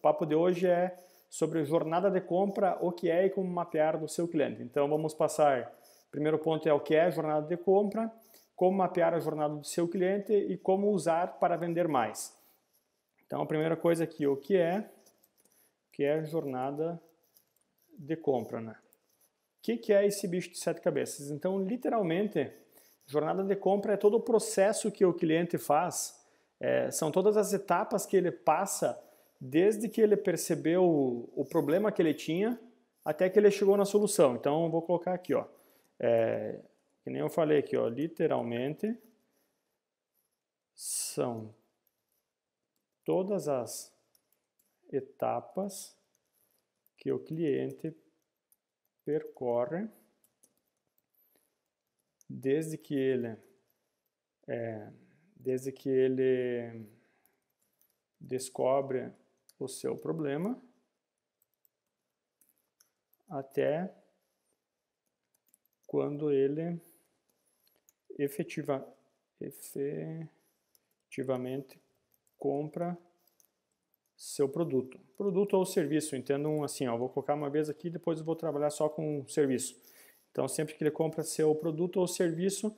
papo de hoje é sobre jornada de compra, o que é e como mapear do seu cliente. Então vamos passar, o primeiro ponto é o que é jornada de compra, como mapear a jornada do seu cliente e como usar para vender mais. Então a primeira coisa aqui, o que é jornada de compra, né? O que é esse bicho de 7 cabeças? Então, literalmente, jornada de compra é todo o processo que o cliente faz, são todas as etapas que ele passa desde que ele percebeu o problema que ele tinha até que ele chegou na solução. Então, eu vou colocar aqui, ó, que nem eu falei aqui, ó, literalmente, são todas as etapas que o cliente percorre desde que ele descobre o seu problema até quando ele efetivamente compra seu produto. Produto ou serviço, entendam assim, ó, vou colocar uma vez aqui, depois eu vou trabalhar só com serviço. Então, sempre que ele compra seu produto ou serviço,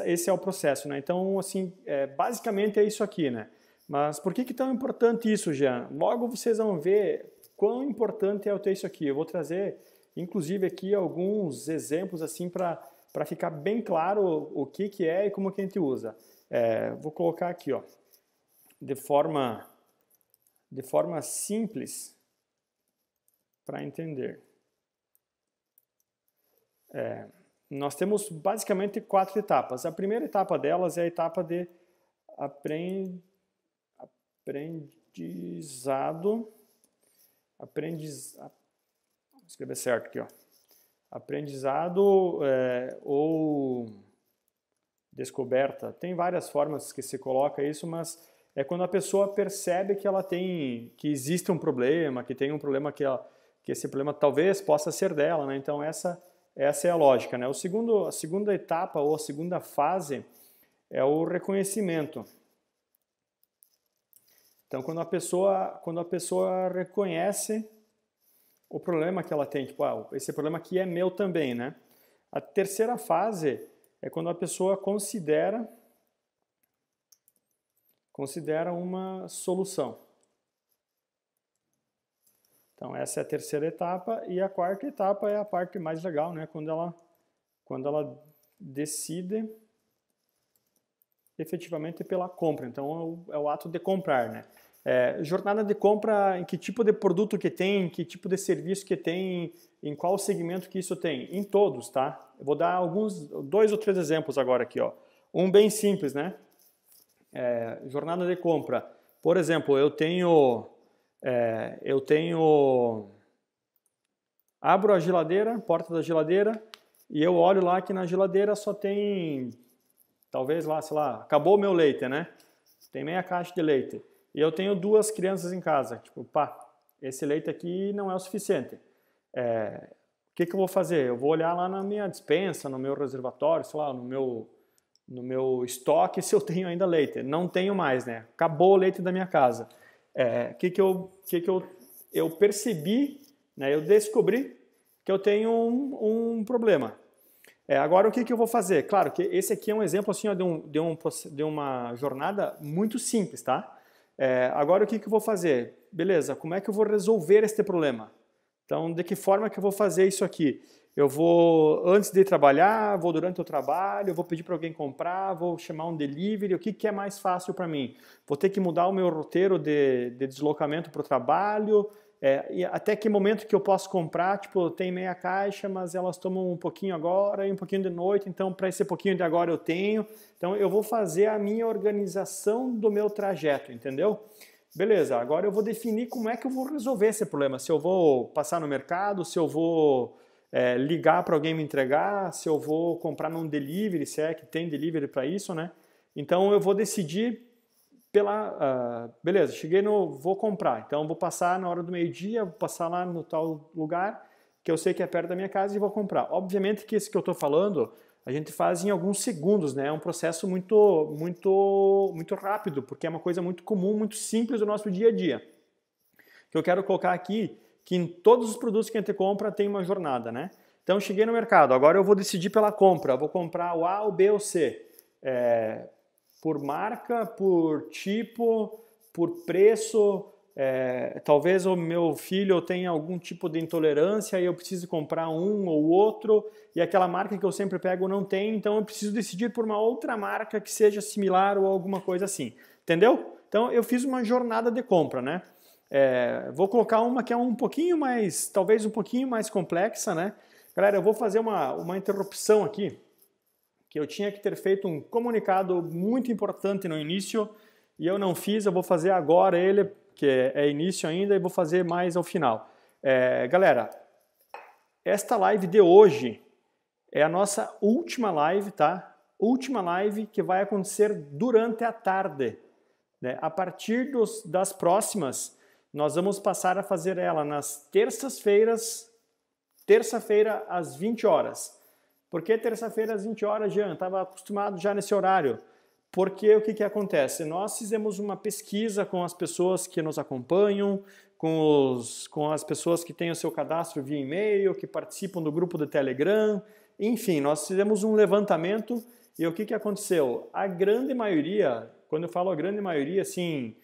esse é o processo, né? Então, assim, basicamente é isso aqui, né? Mas por que é tão importante isso, Jean? Logo vocês vão ver quão importante é eu ter isso aqui. Eu vou trazer, inclusive, aqui alguns exemplos, assim, para ficar bem claro o que é e como que a gente usa. Vou colocar aqui, ó, de forma simples para entender. Nós temos basicamente 4 etapas. A primeira etapa delas é a etapa de aprendizado. Vou escrever certo aqui, ó. Aprendizado ou descoberta. Tem várias formas que se coloca isso, mas é quando a pessoa percebe que existe um problema, que tem um problema que esse problema talvez possa ser dela, né? Então essa é a lógica, né? A segunda etapa ou a segunda fase é o reconhecimento. Então quando a pessoa reconhece o problema que ela tem, tipo, esse problema aqui é meu também, né? A terceira fase é quando a pessoa considera uma solução. Então essa é a terceira etapa e a quarta etapa é a parte mais legal, né? Quando ela decide efetivamente pela compra. Então é o ato de comprar, né? Jornada de compra, em que tipo de produto que tem, que tipo de serviço que tem, em qual segmento que isso tem? Em todos, tá? Eu vou dar 2 ou 3 exemplos agora aqui, ó. Um bem simples, né? Jornada de compra. Por exemplo, abro a geladeira, porta da geladeira, e eu olho lá que na geladeira só tem, talvez lá, sei lá, acabou o meu leite, né? Tem meia caixa de leite. E eu tenho 2 crianças em casa. Tipo, esse leite aqui não é o suficiente. O que eu vou fazer? Eu vou olhar lá na minha despensa, no meu reservatório, sei lá, no meu estoque, se eu tenho ainda leite. Não tenho mais, né? Acabou o leite da minha casa. Eu percebi, né? Eu descobri que eu tenho um problema. Agora, o que eu vou fazer? Claro que esse aqui é um exemplo assim, ó, de uma jornada muito simples, tá? Agora, o que eu vou fazer? Beleza, como é que eu vou resolver este problema? Então, de que forma que eu vou fazer isso aqui? Eu vou, antes de trabalhar, vou durante o trabalho, eu vou pedir para alguém comprar, vou chamar um delivery, o que é mais fácil para mim? Vou ter que mudar o meu roteiro de deslocamento para o trabalho, e até que momento que eu posso comprar, tipo, tem meia caixa, mas elas tomam um pouquinho agora e um pouquinho de noite, então para esse pouquinho de agora eu tenho. Então eu vou fazer a minha organização do meu trajeto, entendeu? Beleza, agora eu vou definir como é que eu vou resolver esse problema. Se eu vou passar no mercado, se eu vou ligar para alguém me entregar, se eu vou comprar num delivery, se é que tem delivery para isso, né? Então eu vou decidir beleza, vou comprar. Então vou passar na hora do meio-dia, vou passar lá no tal lugar que eu sei que é perto da minha casa e vou comprar. Obviamente que esse que eu estou falando a gente faz em alguns segundos, né? É um processo muito rápido, porque é uma coisa muito comum, muito simples do nosso dia a dia. que eu quero colocar aqui que em todos os produtos que a gente compra tem uma jornada, né? Então, cheguei no mercado, agora eu vou decidir pela compra, eu vou comprar o A, o B ou o C, por marca, por tipo, por preço, talvez o meu filho tenha algum tipo de intolerância e eu preciso comprar um ou outro, e aquela marca que eu sempre pego não tem, então eu preciso decidir por uma outra marca que seja similar ou alguma coisa assim, entendeu? Então, eu fiz uma jornada de compra, né? Vou colocar uma que é um pouquinho mais, talvez um pouquinho mais complexa, né? Galera, eu vou fazer uma interrupção aqui, que eu tinha que ter feito um comunicado muito importante no início e eu não fiz, eu vou fazer agora ele, que é início ainda, e vou fazer mais ao final. Galera, esta live de hoje é a nossa última live, tá? Última live que vai acontecer durante a tarde, né? A partir das próximas, nós vamos passar a fazer ela nas terças-feiras, terça-feira às 20 horas. Por que terça-feira às 20 horas, Jean? Estava acostumado já nesse horário. Porque o que acontece? Nós fizemos uma pesquisa com as pessoas que nos acompanham, com as pessoas que têm o seu cadastro via e-mail, que participam do grupo do Telegram. Enfim, nós fizemos um levantamento e o que aconteceu? A grande maioria, quando eu falo a grande maioria, assim,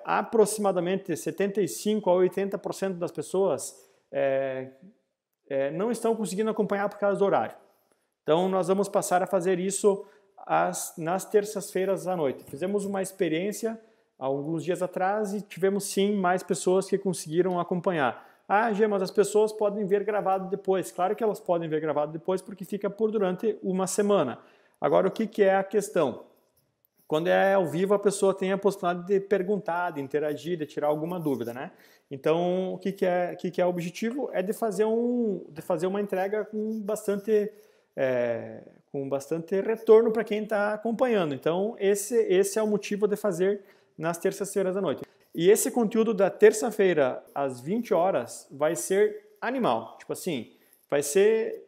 aproximadamente 75% a 80% das pessoas não estão conseguindo acompanhar por causa do horário. Então, nós vamos passar a fazer isso nas terças-feiras à noite. Fizemos uma experiência há alguns dias atrás e tivemos sim mais pessoas que conseguiram acompanhar. Gê, mas as pessoas podem ver gravado depois. Claro que elas podem ver gravado depois porque fica por durante uma semana. Agora, o que é a questão? Quando é ao vivo, a pessoa tem a possibilidade de perguntar, de interagir, de tirar alguma dúvida, né? Então, o que é o objetivo? É de fazer uma entrega com bastante retorno para quem está acompanhando. Então, esse é o motivo de fazer nas terças-feiras à noite. E esse conteúdo da terça-feira às 20 horas vai ser animal. Tipo assim, vai ser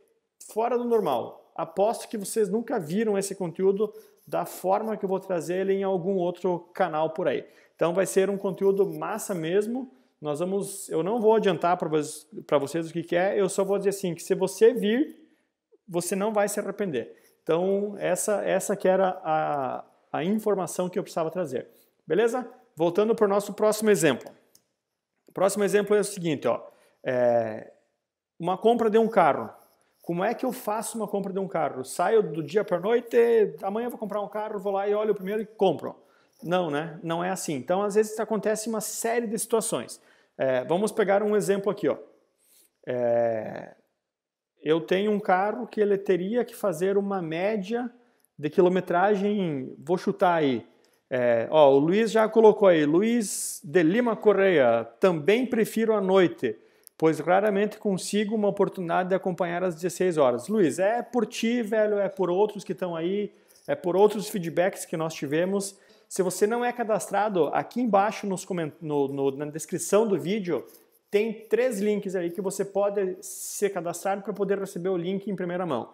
fora do normal. Aposto que vocês nunca viram esse conteúdo da forma que eu vou trazer ele em algum outro canal por aí. Então vai ser um conteúdo massa mesmo. Eu não vou adiantar para vocês o que é, eu só vou dizer assim, que se você vir, você não vai se arrepender. Então essa que era a informação que eu precisava trazer. Beleza? Voltando para o nosso próximo exemplo. O próximo exemplo é o seguinte, ó, uma compra de um carro. Como é que eu faço uma compra de um carro? Eu saio do dia para a noite, amanhã eu vou comprar um carro, vou lá e olho primeiro e compro. Não, né? Não é assim. Então, às vezes, acontece uma série de situações. Vamos pegar um exemplo aqui, ó. Eu tenho um carro que ele teria que fazer uma média de quilometragem, vou chutar aí. O Luiz já colocou aí, Luiz de Lima Correia, também prefiro a noite, pois raramente consigo uma oportunidade de acompanhar às 16 horas. Luiz, é por ti, velho, é por outros que estão aí, é por outros feedbacks que nós tivemos. Se você não é cadastrado, aqui embaixo na descrição do vídeo, tem 3 links aí que você pode ser cadastrado para poder receber o link em primeira mão.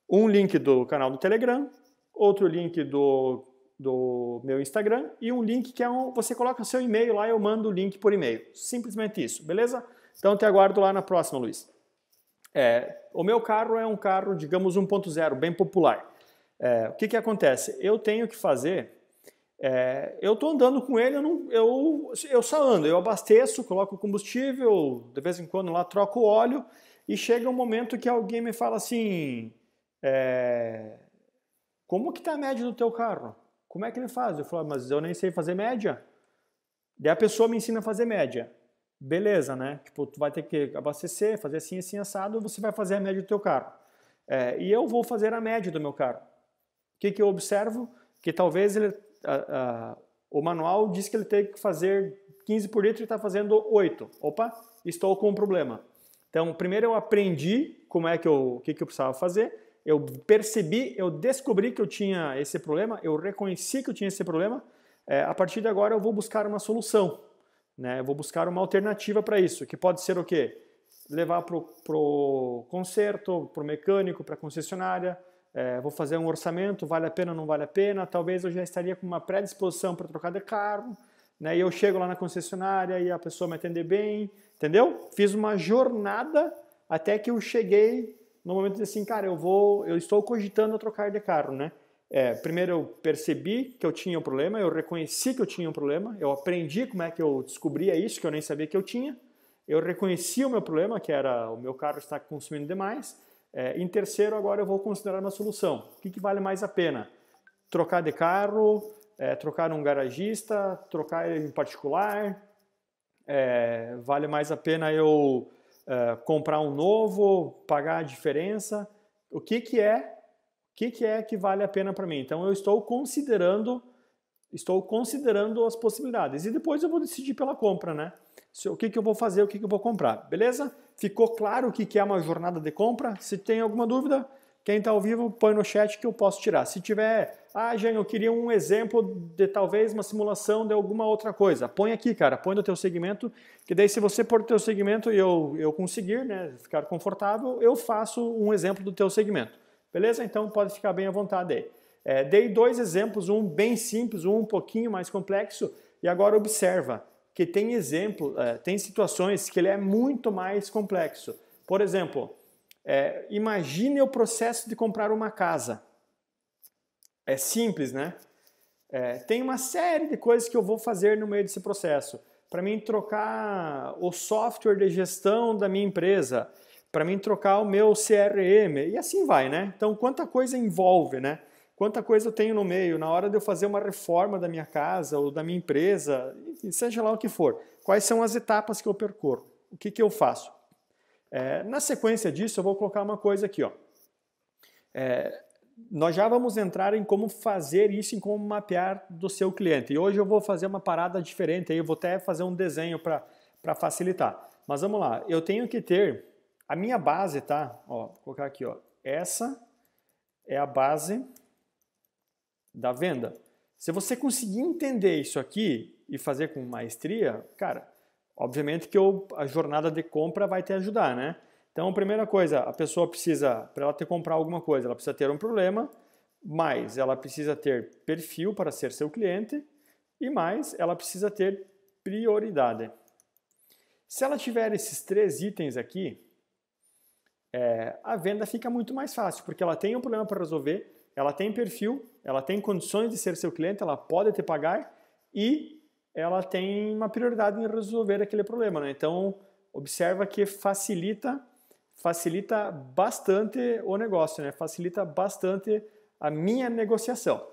Um link do canal do Telegram, outro link do meu Instagram e um link que você coloca o seu e-mail lá e eu mando o link por e-mail. Simplesmente isso, beleza? Então, te aguardo lá na próxima, Luiz. O meu carro é um carro, digamos, 1.0, bem popular. O que acontece? Eu tenho que fazer... eu estou andando com ele, eu só ando. Eu abasteço, coloco combustível, de vez em quando lá troco o óleo e chega um momento que alguém me fala assim... como que está a média do teu carro? Como é que ele faz? Eu falo, mas eu nem sei fazer média. Daí a pessoa me ensina a fazer média. Beleza, né? Tipo, tu vai ter que abastecer, fazer assim, assim, assado, e você vai fazer a média do teu carro. E eu vou fazer a média do meu carro. O que eu observo? Que talvez o manual diz que ele tem que fazer 15 por litro e está fazendo 8. Opa, estou com um problema. Então, primeiro eu aprendi o que eu precisava fazer, eu percebi, eu descobri que eu tinha esse problema, eu reconheci que eu tinha esse problema, a partir de agora eu vou buscar uma solução. Né? Eu vou buscar uma alternativa para isso, que pode ser o quê? Levar para o conserto, para o mecânico, para a concessionária, vou fazer um orçamento, vale a pena ou não vale a pena, talvez eu já estaria com uma predisposição para trocar de carro, né? E eu chego lá na concessionária e a pessoa me atender bem, entendeu? Fiz uma jornada até que eu cheguei no momento de assim, cara, eu estou cogitando trocar de carro, né? Primeiro eu percebi que eu tinha um problema, eu reconheci que eu tinha um problema, eu aprendi como é que eu descobria isso, que eu nem sabia que eu tinha. Eu reconheci o meu problema, que era o meu carro estar consumindo demais. Em terceiro, agora eu vou considerar uma solução. O que vale mais a pena? Trocar de carro, trocar um garagista, trocar em particular. Vale mais a pena eu comprar um novo, pagar a diferença? O que que vale a pena para mim? Então eu estou considerando as possibilidades e depois eu vou decidir pela compra, né? O que eu vou fazer, o que eu vou comprar, beleza? Ficou claro o que é uma jornada de compra? Se tem alguma dúvida, quem está ao vivo põe no chat que eu posso tirar. Se tiver, Jean, eu queria um exemplo de talvez uma simulação de alguma outra coisa. Põe aqui, cara, põe no teu segmento, que daí se você pôr no teu segmento e eu conseguir, né, ficar confortável, eu faço um exemplo do teu segmento. Beleza? Então pode ficar bem à vontade aí. Dei 2 exemplos, um bem simples, um pouquinho mais complexo, e agora observa que tem tem situações que ele é muito mais complexo. Por exemplo, imagine o processo de comprar uma casa. É simples, né? Tem uma série de coisas que eu vou fazer no meio desse processo. Para mim trocar o software de gestão da minha empresa, para mim trocar o meu CRM, e assim vai, né? Então, quanta coisa envolve, né? Quanta coisa eu tenho no meio, na hora de eu fazer uma reforma da minha casa ou da minha empresa, seja lá o que for. Quais são as etapas que eu percorro? O que eu faço? Na sequência disso, eu vou colocar uma coisa aqui, ó. Nós já vamos entrar em como fazer isso, em como mapear do seu cliente. E hoje eu vou fazer uma parada diferente, aí eu vou até fazer um desenho para facilitar. Mas vamos lá, eu tenho que ter a minha base, tá? Ó, vou colocar aqui, ó. Essa é a base da venda. Se você conseguir entender isso aqui e fazer com maestria, cara, obviamente que a jornada de compra vai te ajudar, né? Então, a primeira coisa, a pessoa precisa, para ela comprar alguma coisa, ela precisa ter um problema, mais ela precisa ter perfil para ser seu cliente e mais ela precisa ter prioridade. Se ela tiver esses 3 itens aqui, a venda fica muito mais fácil, porque ela tem um problema para resolver, ela tem perfil, ela tem condições de ser seu cliente, ela pode te pagar e ela tem uma prioridade em resolver aquele problema, né? Então, observa que facilita bastante o negócio, né? Facilita bastante a minha negociação.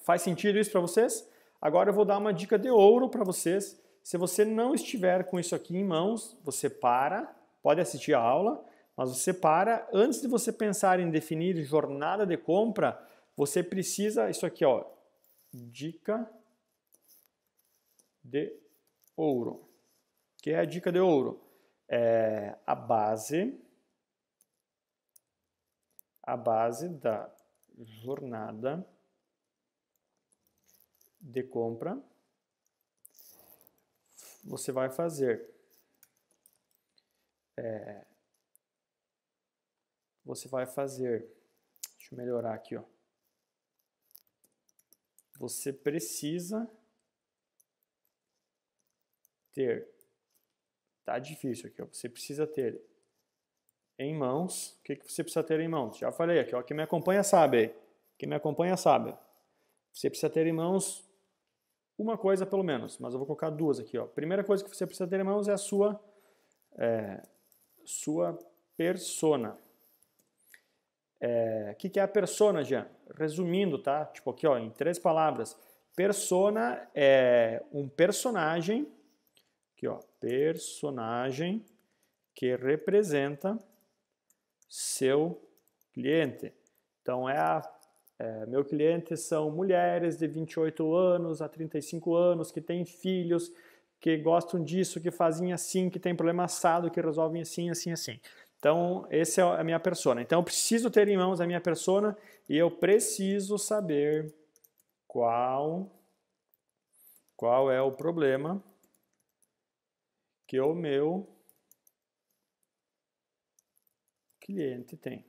Faz sentido isso para vocês? Agora eu vou dar uma dica de ouro para vocês. Se você não estiver com isso aqui em mãos, você pode assistir a aula, mas você antes de você pensar em definir jornada de compra, você precisa, isso aqui, ó, dica de ouro. O que é a dica de ouro? A base da jornada de compra. Você vai fazer deixa eu melhorar aqui, ó. Você precisa ter, tá difícil aqui, ó. Você precisa ter em mãos, o que você precisa ter em mãos? Já falei aqui, ó, quem me acompanha sabe. Você precisa ter em mãos uma coisa pelo menos, mas eu vou colocar 2 aqui, ó. Primeira coisa que você precisa ter em mãos é a sua persona. O que é a persona, Jean? Resumindo, tá? Tipo aqui, ó, em 3 palavras. Persona é um personagem, aqui, ó, personagem que representa seu cliente. Então, meu cliente são mulheres de 28 anos a 35 anos, que têm filhos, que gostam disso, que fazem assim, que tem problema assado, que resolvem assim, assim, assim. Então, essa é a minha persona. Então, eu preciso ter em mãos a minha persona e eu preciso saber qual é o problema que o meu cliente tem.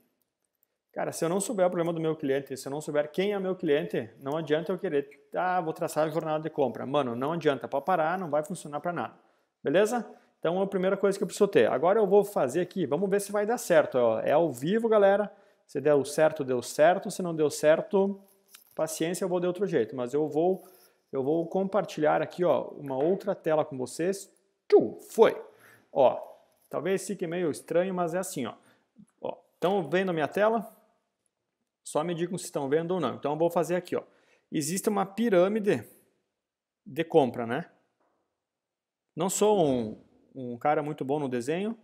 Cara, se eu não souber o problema do meu cliente, se eu não souber quem é meu cliente, não adianta eu querer, vou traçar a jornada de compra. Mano, não adianta, pode parar, não vai funcionar para nada. Beleza? Então, é a primeira coisa que eu preciso ter. Agora eu vou fazer aqui, vamos ver se vai dar certo. Ó. É ao vivo, galera. Se deu certo, deu certo. Se não deu certo, paciência, eu vou de outro jeito. Mas eu vou compartilhar aqui, ó, uma outra tela com vocês. Foi! Ó, talvez fique meio estranho, mas é assim, ó. Estão vendo a minha tela? Só me digam se estão vendo ou não. Então eu vou fazer aqui, ó. Existe uma pirâmide de compra, né? Não sou um cara muito bom no desenho,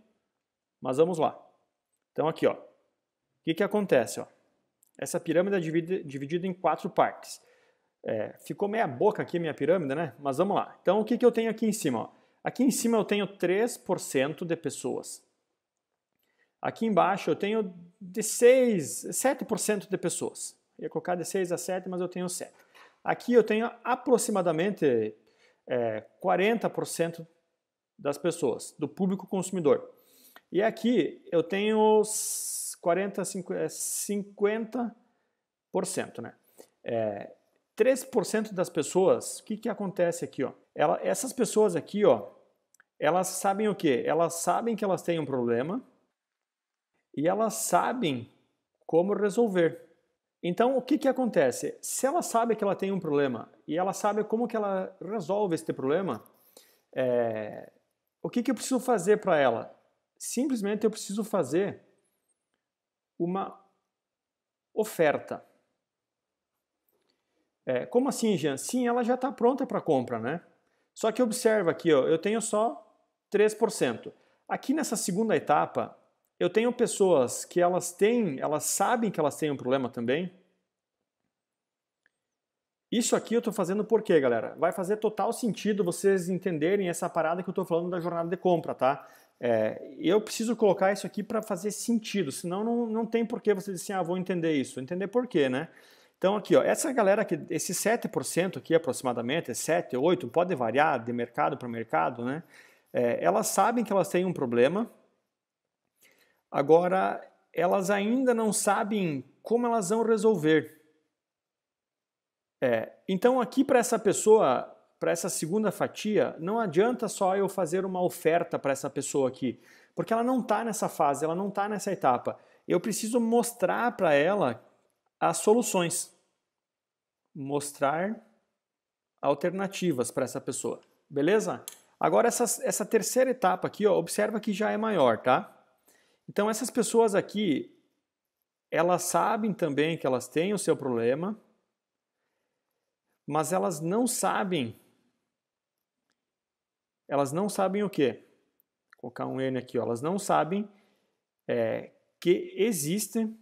mas vamos lá. Então aqui, ó. O que acontece, ó? Essa pirâmide é dividida em 4 partes. Ficou meia boca aqui a minha pirâmide, né? Mas vamos lá. Então o que eu tenho aqui em cima, ó? Aqui em cima eu tenho 3% de pessoas. Aqui embaixo eu tenho de 7% de pessoas. Eu ia colocar de 6 a 7, mas eu tenho 7. Aqui eu tenho aproximadamente 40% das pessoas, do público consumidor. E aqui eu tenho 50%, né? 3% das pessoas, o que acontece aqui, ó? Essas pessoas aqui, ó, elas sabem o quê? Elas sabem que elas têm um problema, e elas sabem como resolver. Então, o que acontece? Se ela sabe que ela tem um problema e ela sabe como que ela resolve este problema, o que eu preciso fazer para ela? Simplesmente eu preciso fazer uma oferta. Como assim, Jean? Sim, ela já está pronta para compra, né? Só que observa aqui, ó, eu tenho só 3%. Aqui nessa segunda etapa, eu tenho pessoas que elas sabem que elas têm um problema também. Isso aqui eu estou fazendo por quê, galera? Vai fazer total sentido vocês entenderem essa parada que eu estou falando da jornada de compra, tá? Eu preciso colocar isso aqui para fazer sentido, senão não tem por que você dizer assim, vou entender isso. Entender por quê, né? Então aqui, ó, essa galera aqui, esse 7% aqui aproximadamente, 7, 8, pode variar de mercado para mercado, né? Elas sabem que elas têm um problema. Agora, elas ainda não sabem como elas vão resolver. Então, aqui para essa pessoa, para essa segunda fatia, não adianta só eu fazer uma oferta para essa pessoa aqui, porque ela não está nessa fase, ela não está nessa etapa. Eu preciso mostrar para ela as soluções. Mostrar alternativas para essa pessoa. Beleza? Agora, essa terceira etapa aqui, ó, observa que já é maior, tá? Então, essas pessoas aqui, elas sabem também que elas têm o seu problema, mas elas não sabem o quê? Vou colocar um N aqui, ó, elas não sabem que existe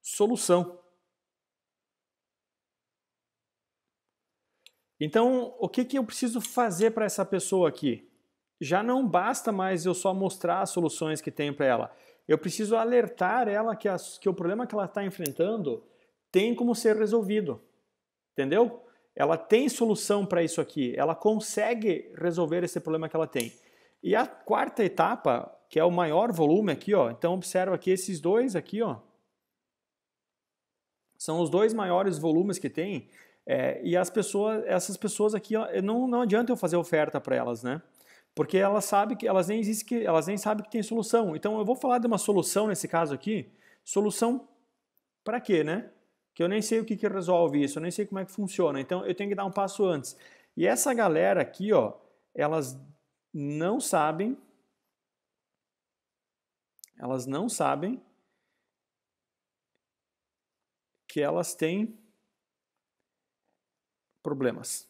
solução. Então, o que eu preciso fazer para essa pessoa aqui? Já não basta mais eu só mostrar as soluções que tem para ela. Eu preciso alertar ela que o problema que ela está enfrentando tem como ser resolvido. Entendeu? Ela tem solução para isso aqui. Ela consegue resolver esse problema que ela tem. E a quarta etapa, que é o maior volume aqui, ó. Então observa que esses dois aqui, ó, são os dois maiores volumes que tem. E essas pessoas aqui, ó, não adianta eu fazer oferta para elas, né? Porque elas sabem que elas nem sabem que tem solução. Então eu vou falar de uma solução nesse caso aqui. Solução para quê, né? Que eu nem sei o que resolve isso, eu nem sei como é que funciona. Então eu tenho que dar um passo antes. E essa galera aqui, ó, elas não sabem que elas têm problemas.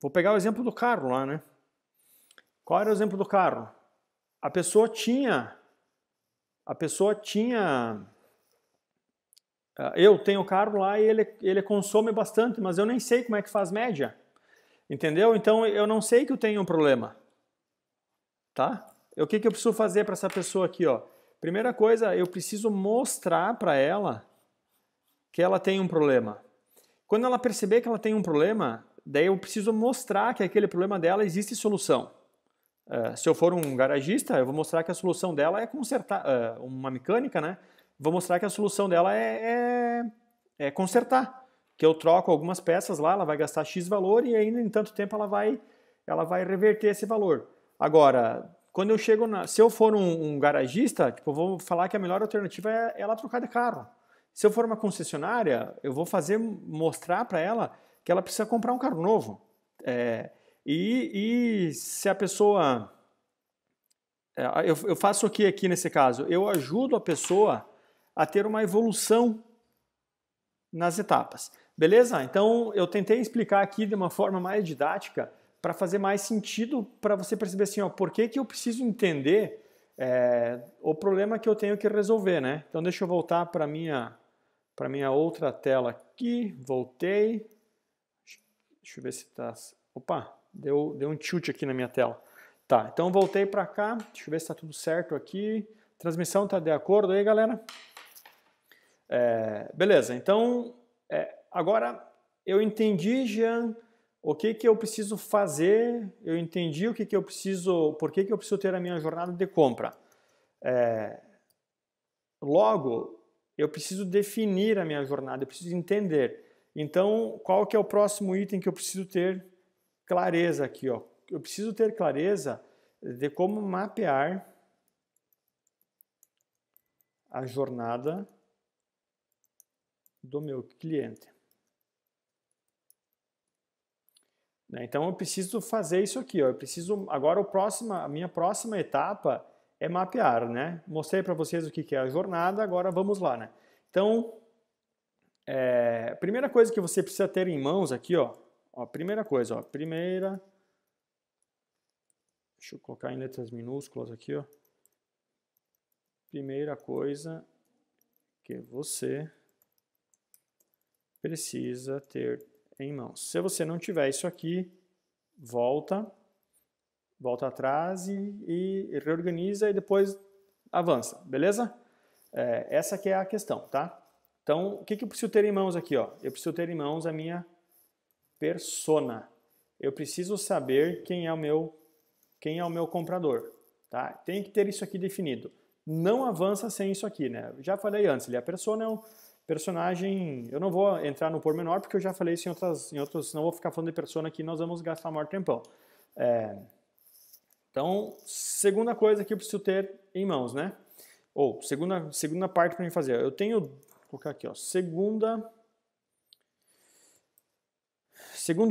Vou pegar o exemplo do carro lá, né? Qual era o exemplo do carro? A pessoa tinha... Eu tenho carro lá e ele consome bastante, mas eu nem sei como é que faz média. Entendeu? Então eu não sei que eu tenho um problema. Tá? O que eu preciso fazer para essa pessoa aqui, ó? Primeira coisa, eu preciso mostrar para ela que ela tem um problema. Quando ela perceber que ela tem um problema, daí eu preciso mostrar que aquele problema dela existe solução. Se eu for um garagista, eu vou mostrar que a solução dela é consertar, uma mecânica, né? Vou mostrar que a solução dela é consertar, que eu troco algumas peças lá, ela vai gastar X valor e ainda em tanto tempo ela vai reverter esse valor. Agora, quando eu chego se eu for um garagista, tipo, eu vou falar que a melhor alternativa é ela trocar de carro. Se eu for uma concessionária, eu vou mostrar para ela que ela precisa comprar um carro novo. E se a pessoa... eu faço o que aqui nesse caso? Eu ajudo a pessoa a ter uma evolução nas etapas. Beleza? Então, eu tentei explicar aqui de uma forma mais didática para fazer mais sentido para você perceber assim, ó, por que eu preciso entender o problema que eu tenho que resolver, né? Então, deixa eu voltar para minha outra tela aqui. Voltei. Deixa eu ver se está... Opa, deu um tilt aqui na minha tela. Tá, então voltei para cá. Deixa eu ver se está tudo certo aqui. Transmissão está de acordo aí, galera? Beleza, então agora eu entendi, Jean, o que eu preciso fazer, eu entendi o que eu preciso, por que eu preciso ter a minha jornada de compra. Logo, eu preciso definir a minha jornada, eu preciso entender. Então, qual que é o próximo item que eu preciso ter clareza aqui? Ó? Eu preciso ter clareza de como mapear a jornada do meu cliente. Então eu preciso fazer isso aqui, ó. Eu preciso agora a minha próxima etapa é mapear, né? Mostrei para vocês o que é a jornada, agora vamos lá, né? Então, a primeira coisa que você precisa ter em mãos aqui, ó, primeira coisa, ó, deixa eu colocar em letras minúsculas aqui, ó. Primeira coisa que você precisa ter em mãos. Se você não tiver isso aqui, volta atrás e reorganiza e depois avança, beleza? Essa que é a questão, tá? Então, o que eu preciso ter em mãos aqui, ó? Eu preciso ter em mãos a minha persona. Eu preciso saber quem é o meu comprador, tá? Tem que ter isso aqui definido. Não avança sem isso aqui, né? Eu já falei antes, a persona é um personagem, eu não vou entrar no pormenor porque eu já falei isso em outros, não vou ficar falando de persona aqui, nós vamos gastar maior tempão. Então, segunda coisa que eu preciso ter em mãos, né? Ou, segunda parte para mim fazer. Eu tenho, vou colocar aqui, ó, segundo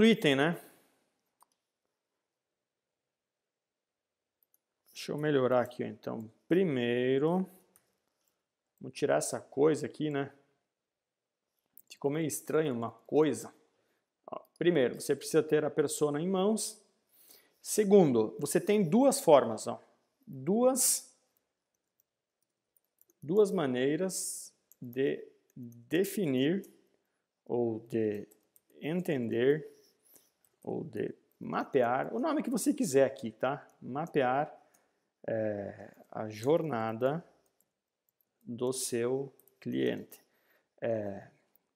item, né? Deixa eu melhorar aqui, ó. Então, primeiro, vamos tirar essa coisa aqui, né? Ficou meio estranho uma coisa. Ó, primeiro, você precisa ter a persona em mãos. Segundo, você tem duas formas, ó. Duas maneiras de definir ou de entender ou de mapear, o nome que você quiser aqui, tá? Mapear a jornada do seu cliente.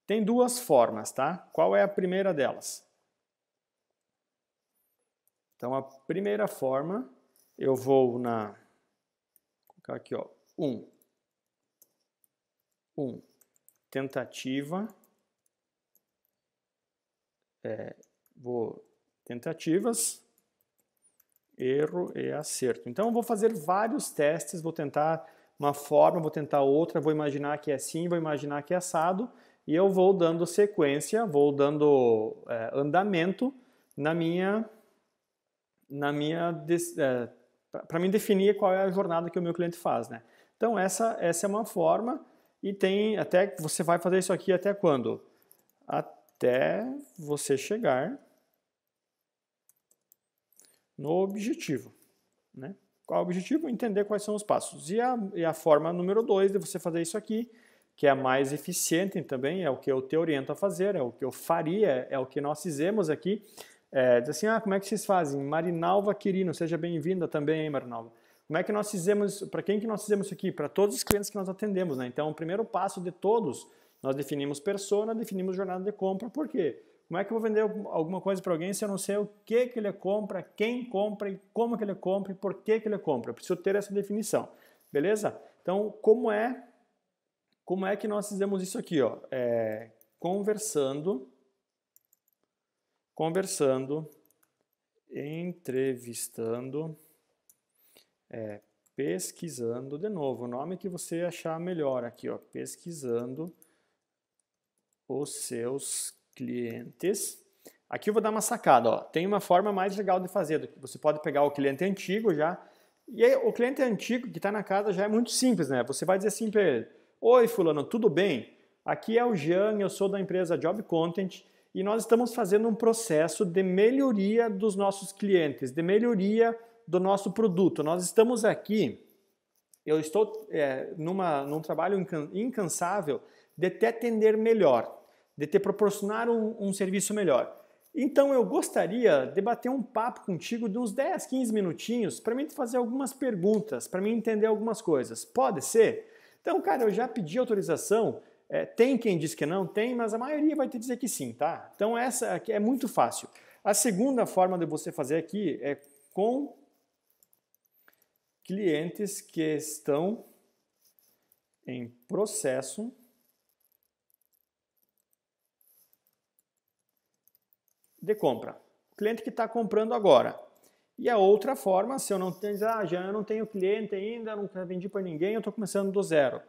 Tem duas formas, tá? Qual é a primeira delas? Então, a primeira forma, eu vou vou colocar aqui, ó, tentativa, tentativas, erro e acerto. Então, eu vou fazer vários testes, vou tentar uma forma, vou tentar outra, vou imaginar que é assim, vou imaginar que é assado, e eu vou dando sequência, vou dando andamento para mim definir qual é a jornada que o meu cliente faz, né? Então, essa é uma forma, e tem até, você vai fazer isso aqui até quando? Até você chegar no objetivo, né? Qual é o objetivo? Entender quais são os passos. E a forma número 2 de você fazer isso aqui, que é a mais eficiente também, é o que eu te oriento a fazer, é o que eu faria, é o que nós fizemos aqui. Diz assim, como é que vocês fazem? Marinalva Quirino, seja bem-vinda também, hein, Marinalva? Como é que nós fizemos, para quem que nós fizemos isso aqui? Para todos os clientes que nós atendemos, né? Então, o primeiro passo de todos, nós definimos persona, definimos jornada de compra, por quê? Como é que eu vou vender alguma coisa para alguém se eu não sei o que ele compra, quem compra e como que ele compra e por que ele compra? Eu preciso ter essa definição, beleza? Então, como é que nós fizemos isso aqui, ó? Conversando, entrevistando, pesquisando, de novo, o nome que você achar melhor aqui, ó, pesquisando os seus clientes. Aqui eu vou dar uma sacada, ó. Tem uma forma mais legal de fazer, você pode pegar o cliente antigo já, e aí o cliente antigo que está na casa já é muito simples, né? Você vai dizer assim para ele: oi fulano, tudo bem? Aqui é o Jean, eu sou da empresa Job Content e nós estamos fazendo um processo de melhoria dos nossos clientes, de melhoria do nosso produto. Nós estamos aqui, eu estou num trabalho incansável de te atender melhor, de te proporcionar um serviço melhor. Então eu gostaria de bater um papo contigo de uns 10, 15 minutinhos para mim te fazer algumas perguntas, para mim entender algumas coisas. Pode ser? Então, cara, eu já pedi autorização, tem quem diz que não, tem, mas a maioria vai te dizer que sim, tá? Então essa aqui é muito fácil. A segunda forma de você fazer aqui é com clientes que estão em processo de compra. O cliente que está comprando agora. E a outra forma, se eu não tenho, já eu não tenho cliente ainda, nunca vendi para ninguém, eu estou começando do zero.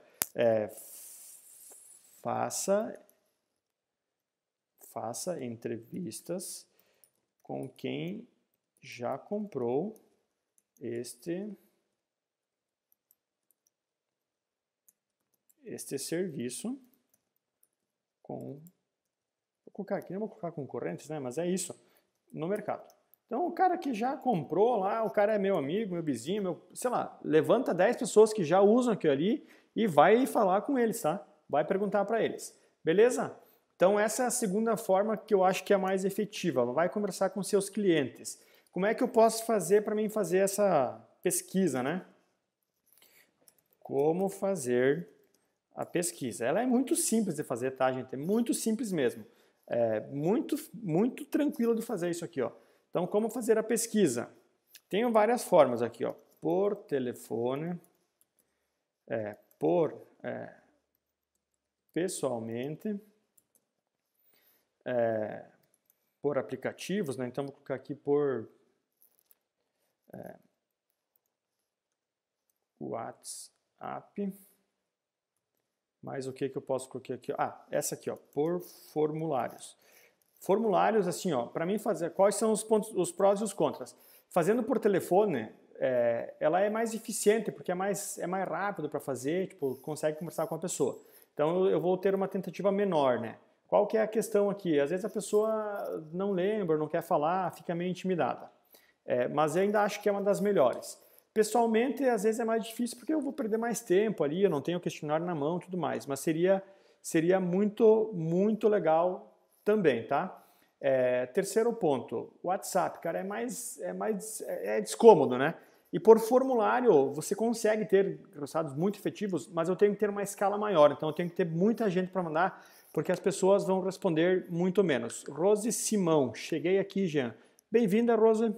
Faça entrevistas com quem já comprou este serviço com... Vou colocar aqui, não vou colocar concorrentes, né? Mas é isso, no mercado. Então, o cara que já comprou lá, o cara é meu amigo, meu vizinho, sei lá, levanta 10 pessoas que já usam aquilo ali e vai falar com eles, tá? Vai perguntar para eles. Beleza? Então, essa é a segunda forma que eu acho que é a mais efetiva. Vai conversar com seus clientes. Como é que eu posso fazer para mim fazer essa pesquisa, né? Como fazer a pesquisa? Ela é muito simples de fazer, tá, gente? É muito simples mesmo. É muito tranquilo de fazer isso aqui, ó. Então, como fazer a pesquisa? Tenho várias formas aqui, ó. Por telefone, pessoalmente, por aplicativos, né? Então, vou colocar aqui por WhatsApp. Mas o que eu posso colocar aqui? Essa aqui, ó, por formulários. Formulários, assim, ó, para mim fazer, quais são os pontos, os prós e os contras? Fazendo por telefone, ela é mais eficiente, porque é mais rápido para fazer, tipo, consegue conversar com a pessoa. Então eu vou ter uma tentativa menor, né? Qual que é a questão aqui? Às vezes a pessoa não lembra, não quer falar, fica meio intimidada. Mas eu ainda acho que é uma das melhores. Pessoalmente, às vezes é mais difícil porque eu vou perder mais tempo ali, eu não tenho o questionário na mão e tudo mais, mas seria muito legal também, tá? Terceiro ponto, WhatsApp, cara, é descômodo, né? E por formulário, você consegue ter resultados muito efetivos, mas eu tenho que ter uma escala maior, então eu tenho que ter muita gente para mandar, porque as pessoas vão responder muito menos. Rose Simão, cheguei aqui, Jean. Bem-vinda, Rose.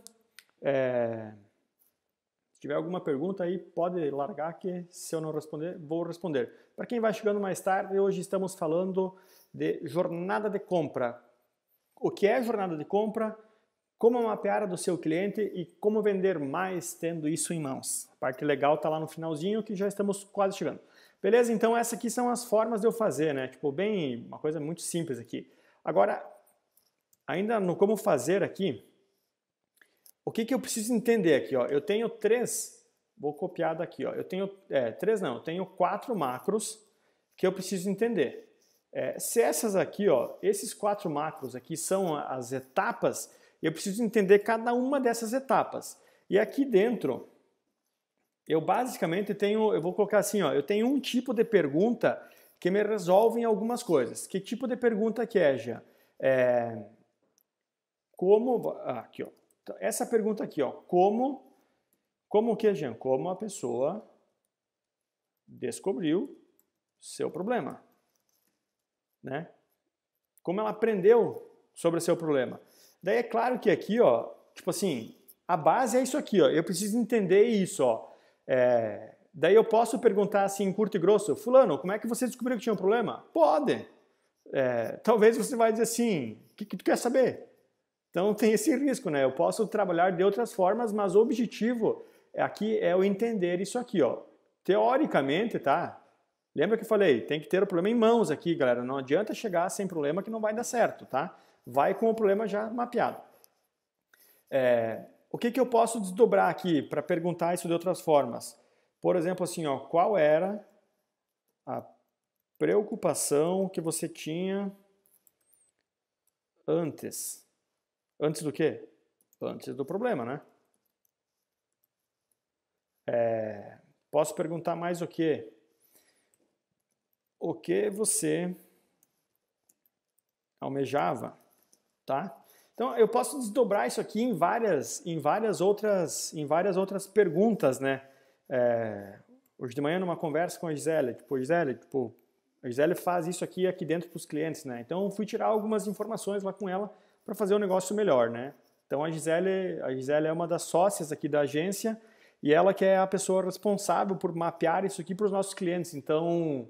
Se tiver alguma pergunta aí, pode largar que se eu não responder, vou responder. Para quem vai chegando mais tarde, hoje estamos falando de jornada de compra. O que é jornada de compra, como mapear do seu cliente e como vender mais tendo isso em mãos. A parte legal está lá no finalzinho que já estamos quase chegando. Beleza? Então essas aqui são as formas de eu fazer, né? Tipo, bem, uma coisa muito simples aqui. Agora, ainda no como fazer aqui, o que eu preciso entender aqui? Ó? Eu tenho vou copiar daqui. Ó. Eu tenho eu tenho 4 macros que eu preciso entender. Se essas aqui, ó, esses 4 macros aqui são as etapas, eu preciso entender cada uma dessas etapas. E aqui dentro, eu basicamente eu vou colocar assim, ó, eu tenho um tipo de pergunta que me resolve em algumas coisas. Que tipo de pergunta que é, Jean? Aqui, ó. Essa pergunta aqui, ó, como o que, Jean? Como a pessoa descobriu seu problema, né? Como ela aprendeu sobre o seu problema. Daí é claro que aqui, ó, tipo assim, a base é isso aqui, ó. Eu preciso entender isso, ó. Daí eu posso perguntar assim, curto e grosso, fulano, como é que você descobriu que tinha um problema? Pode. Talvez você vai dizer assim, o que tu quer saber? Então tem esse risco, né? Eu posso trabalhar de outras formas, mas o objetivo aqui é eu entender isso aqui, ó. Teoricamente, tá? Lembra que eu falei, tem que ter o problema em mãos aqui, galera. Não adianta chegar sem problema que não vai dar certo, tá? Vai com o problema já mapeado. O que eu posso desdobrar aqui para perguntar isso de outras formas? Por exemplo, assim, ó, qual era a preocupação que você tinha antes? Antes do quê? Antes do problema, né? Posso perguntar mais o quê? O que você almejava, tá? Então eu posso desdobrar isso aqui em várias outras perguntas, né? Hoje de manhã numa conversa com a Gisele, a Gisele faz isso aqui dentro para os clientes, né? Então eu fui tirar algumas informações lá com ela para fazer o negócio melhor, né? Então a Gisele é uma das sócias aqui da agência e ela que é a pessoa responsável por mapear isso aqui para os nossos clientes. Então,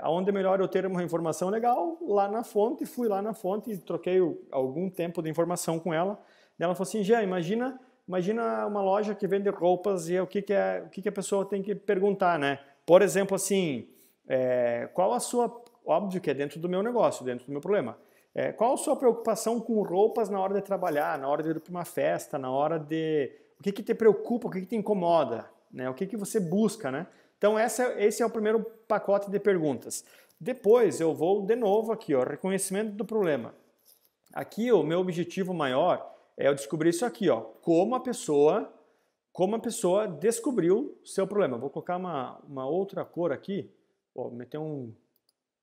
aonde é melhor eu ter uma informação legal? Lá na fonte, fui lá na fonte e troquei algum tempo de informação com ela. E ela falou assim, Jean, imagina uma loja que vende roupas e o que a pessoa tem que perguntar, né? Por exemplo, assim, qual a sua... Óbvio que é dentro do meu negócio, dentro do meu problema. Qual a sua preocupação com roupas na hora de trabalhar, na hora de ir para uma festa, na hora de... O que te preocupa, o que te incomoda, né? O que você busca, né? Então esse é o primeiro pacote de perguntas. Depois eu vou de novo aqui, ó, reconhecimento do problema. Aqui o meu objetivo maior é eu descobrir isso aqui, ó, como a pessoa descobriu o seu problema. Vou colocar uma outra cor aqui, vou meter um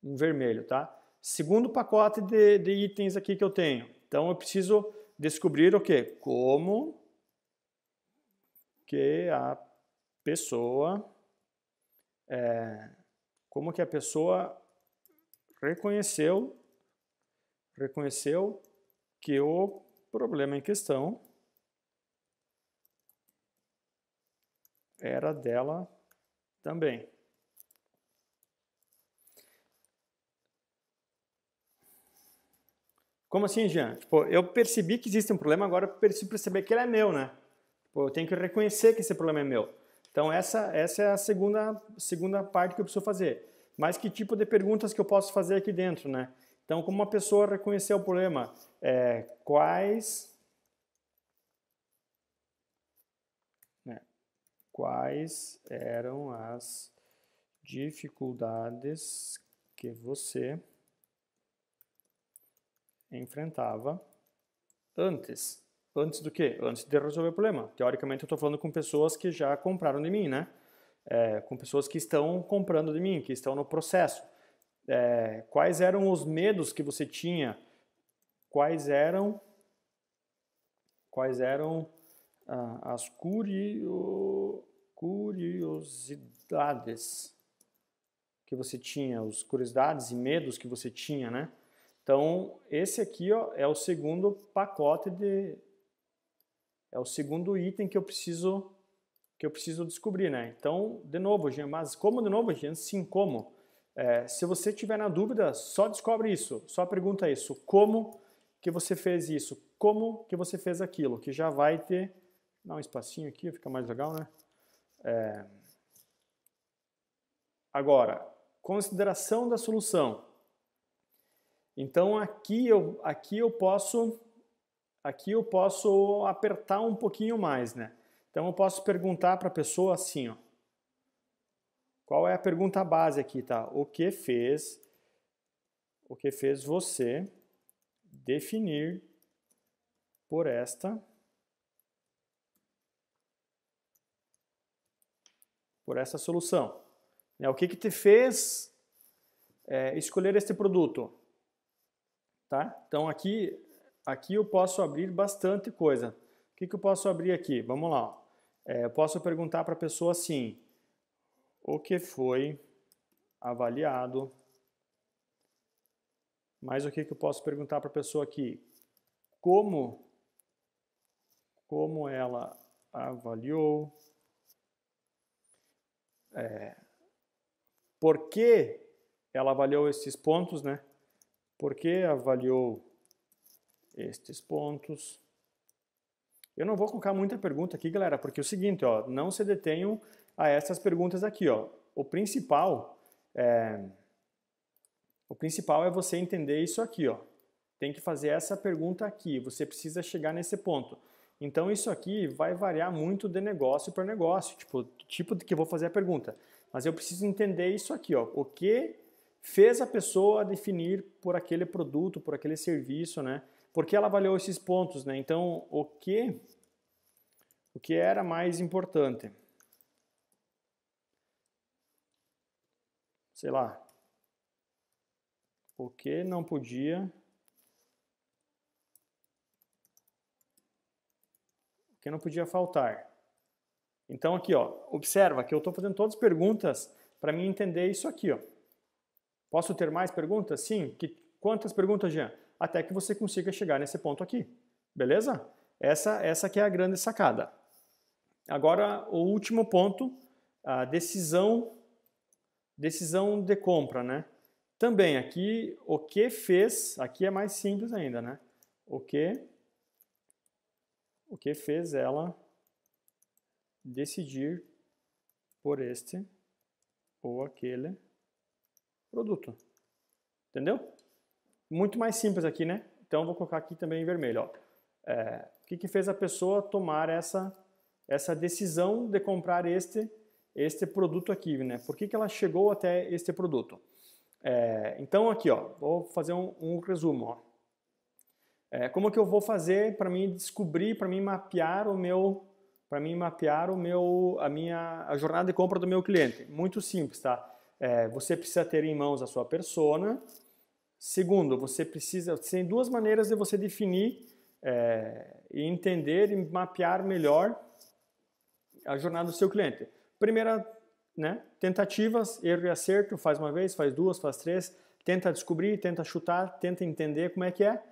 vermelho, tá? Segundo pacote de itens aqui que eu tenho. Então eu preciso descobrir o quê? Como que a pessoa reconheceu que o problema em questão era dela também. Como assim, Jean? Tipo, eu percebi que existe um problema, agora eu preciso perceber que ele é meu, né? Tipo, eu tenho que reconhecer que esse problema é meu. Então, essa é a segunda parte que eu preciso fazer. Mas que tipo de perguntas que eu posso fazer aqui dentro, né? Então, como uma pessoa reconheceu o problema? Quais eram as dificuldades que você enfrentava antes? Antes do quê? Antes de resolver o problema. Teoricamente, eu estou falando com pessoas que já compraram de mim, né? Com pessoas que estão comprando de mim, que estão no processo. Quais eram os medos que você tinha? Quais eram as curiosidades que você tinha, as curiosidades e medos que você tinha, né? Então, esse aqui, ó, é o segundo pacote é o segundo item que eu preciso descobrir, né? Então, de novo, Jean, mas como de novo, Jean? Sim, como? Se você tiver na dúvida, só descobre isso, só pergunta isso. Como que você fez isso? Como que você fez aquilo? Que já vai ter... Dá um espacinho aqui, fica mais legal, né? Agora, consideração da solução. Então, aqui eu posso apertar um pouquinho mais, né? Então, eu posso perguntar para a pessoa assim, ó. Qual é a pergunta base aqui, tá? O que fez você definir por esta solução? O que te fez escolher este produto? Tá? Então, aqui eu posso abrir bastante coisa. O que eu posso abrir aqui? Vamos lá. Eu posso perguntar para a pessoa assim, o que foi avaliado Mas o que eu posso perguntar para a pessoa aqui? Como ela avaliou? Por que ela avaliou esses pontos, né? Por que avaliou estes pontos? Eu não vou colocar muita pergunta aqui, galera, porque é o seguinte, ó, não se detenham a essas perguntas aqui, ó. O principal é você entender isso aqui, ó. Tem que fazer essa pergunta aqui, você precisa chegar nesse ponto. Então isso aqui vai variar muito de negócio para negócio, tipo de que eu vou fazer a pergunta. Mas eu preciso entender isso aqui, ó. O que fez a pessoa definir por aquele produto, por aquele serviço, né? Por que ela avaliou esses pontos, né? Então, o que era mais importante? Sei lá. O que não podia... O que não podia faltar. Então aqui, ó, observa que eu estou fazendo todas as perguntas para mim entender isso aqui, ó. Posso ter mais perguntas? Sim. Quantas perguntas, Jean? Até que você consiga chegar nesse ponto aqui. Beleza? Essa que é a grande sacada. Agora, o último ponto, a decisão de compra, né? Também aqui, o que fez, aqui é mais simples ainda, né? O que fez ela decidir por este ou aquele produto. Entendeu? Muito mais simples aqui, né? Então, vou colocar aqui também em vermelho. Ó. O que fez a pessoa tomar essa decisão de comprar este produto aqui, né? Por que ela chegou até este produto? Então, aqui, ó, vou fazer um resumo. Ó. Como que eu vou fazer para mim descobrir, para mim mapear a jornada de compra do meu cliente? Muito simples, tá? Você precisa ter em mãos a sua persona. Segundo, tem duas maneiras de você definir e entender e mapear melhor a jornada do seu cliente. Primeira, né, tentativas, erro e acerto, faz uma vez, faz duas, faz três, tenta descobrir, tenta chutar, tenta entender como é que é.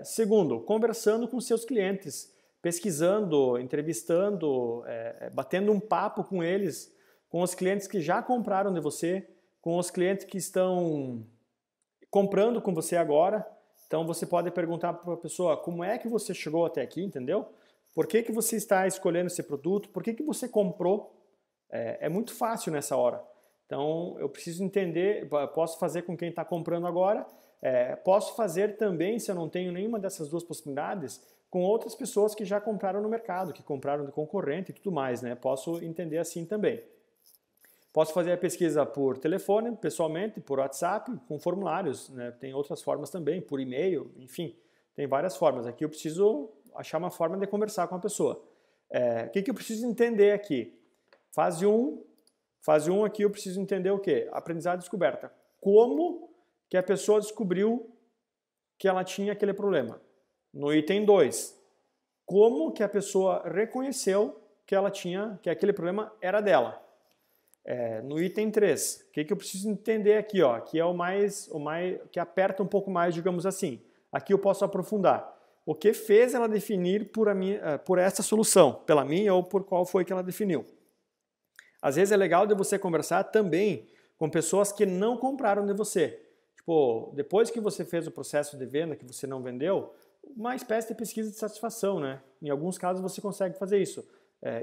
Segundo, conversando com seus clientes, pesquisando, entrevistando, batendo um papo com eles, com os clientes que já compraram de você, com os clientes que estão comprando com você agora. Então você pode perguntar para a pessoa como é que você chegou até aqui, entendeu? Por que você está escolhendo esse produto? Por que você comprou? É muito fácil nessa hora. Então eu preciso entender, posso fazer com quem está comprando agora, posso fazer também, se eu não tenho nenhuma dessas duas possibilidades, com outras pessoas que já compraram no mercado, que compraram de concorrente e tudo mais, né? Posso entender assim também. Posso fazer a pesquisa por telefone, pessoalmente, por WhatsApp, com formulários, né? Tem outras formas também, por e-mail, enfim, tem várias formas. Aqui eu preciso achar uma forma de conversar com a pessoa. O que eu preciso entender aqui? Fase 1 aqui eu preciso entender o quê? Aprendizado e descoberta. Como que a pessoa descobriu que ela tinha aquele problema? No item 2, como que a pessoa reconheceu que ela tinha, que aquele problema era dela? No item 3, o que eu preciso entender aqui, ó, que é o mais, que aperta um pouco mais, digamos assim. Aqui eu posso aprofundar. O que fez ela definir por essa solução, pela minha ou por qual foi que ela definiu? Às vezes é legal de você conversar também com pessoas que não compraram de você. Tipo, depois que você fez o processo de venda, que você não vendeu, uma espécie de pesquisa de satisfação, né? Em alguns casos você consegue fazer isso.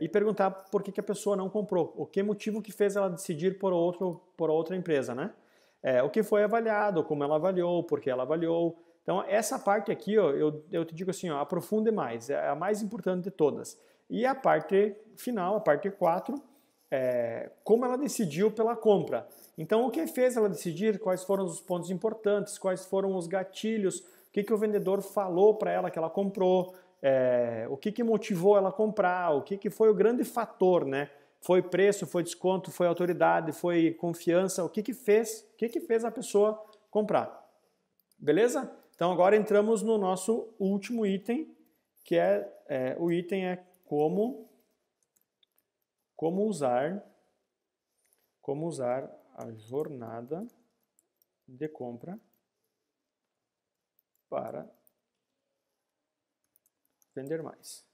E perguntar por que a pessoa não comprou. O que motivo que fez ela decidir por outra empresa, né? O que foi avaliado, como ela avaliou, por que ela avaliou. Então, essa parte aqui, ó, eu te digo assim, ó, aprofunde mais. É a mais importante de todas. E a parte final, a parte 4, como ela decidiu pela compra. Então, o que fez ela decidir? Quais foram os pontos importantes? Quais foram os gatilhos? O que o vendedor falou para ela que ela comprou? O que motivou ela a comprar? O que foi o grande fator, né? Foi preço, foi desconto, foi autoridade, foi confiança? O que fez a pessoa comprar? Beleza? Então agora entramos no nosso último item, que o item como usar a jornada de compra para vender mais.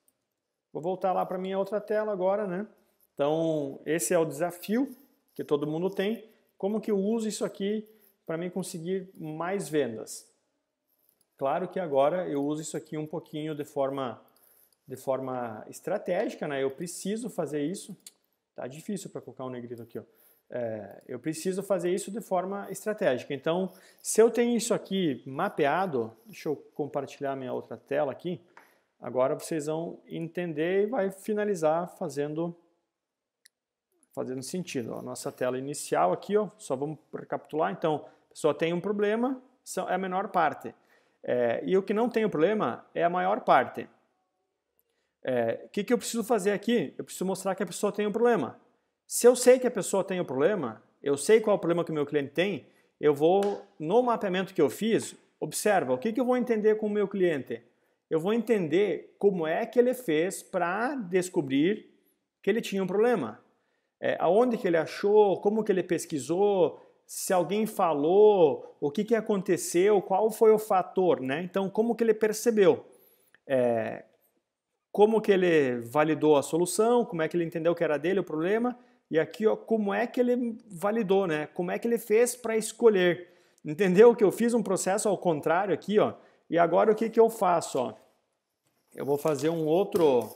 Vou voltar lá para minha outra tela agora, né? Então, esse é o desafio que todo mundo tem. Como que eu uso isso aqui para mim conseguir mais vendas? Claro que agora eu uso isso aqui um pouquinho de forma estratégica, né? Eu preciso fazer isso. Tá difícil para colocar um negrito aqui, ó. Eu preciso fazer isso de forma estratégica. Então, se eu tenho isso aqui mapeado, deixa eu compartilhar minha outra tela aqui. Agora vocês vão entender e vai finalizar fazendo sentido. A nossa tela inicial aqui, ó, só vamos recapitular. Então, a pessoa tem um problema, é a menor parte. E o que não tem o problema é a maior parte. O que eu preciso fazer aqui? Eu preciso mostrar que a pessoa tem um problema. Se eu sei que a pessoa tem um problema, eu sei qual é o problema que o meu cliente tem, eu vou, no mapeamento que eu fiz, observa, o que eu vou entender com o meu cliente? Eu vou entender como é que ele fez para descobrir que ele tinha um problema. Aonde que ele achou, como que ele pesquisou, se alguém falou, o que aconteceu, qual foi o fator, né? Então, como que ele percebeu? Como que ele validou a solução, como é que ele entendeu que era dele o problema, e aqui, ó, como é que ele validou, né? Como é que ele fez para escolher. Entendeu que eu fiz um processo ao contrário aqui, ó, e agora o que eu faço, ó? Eu vou fazer um outro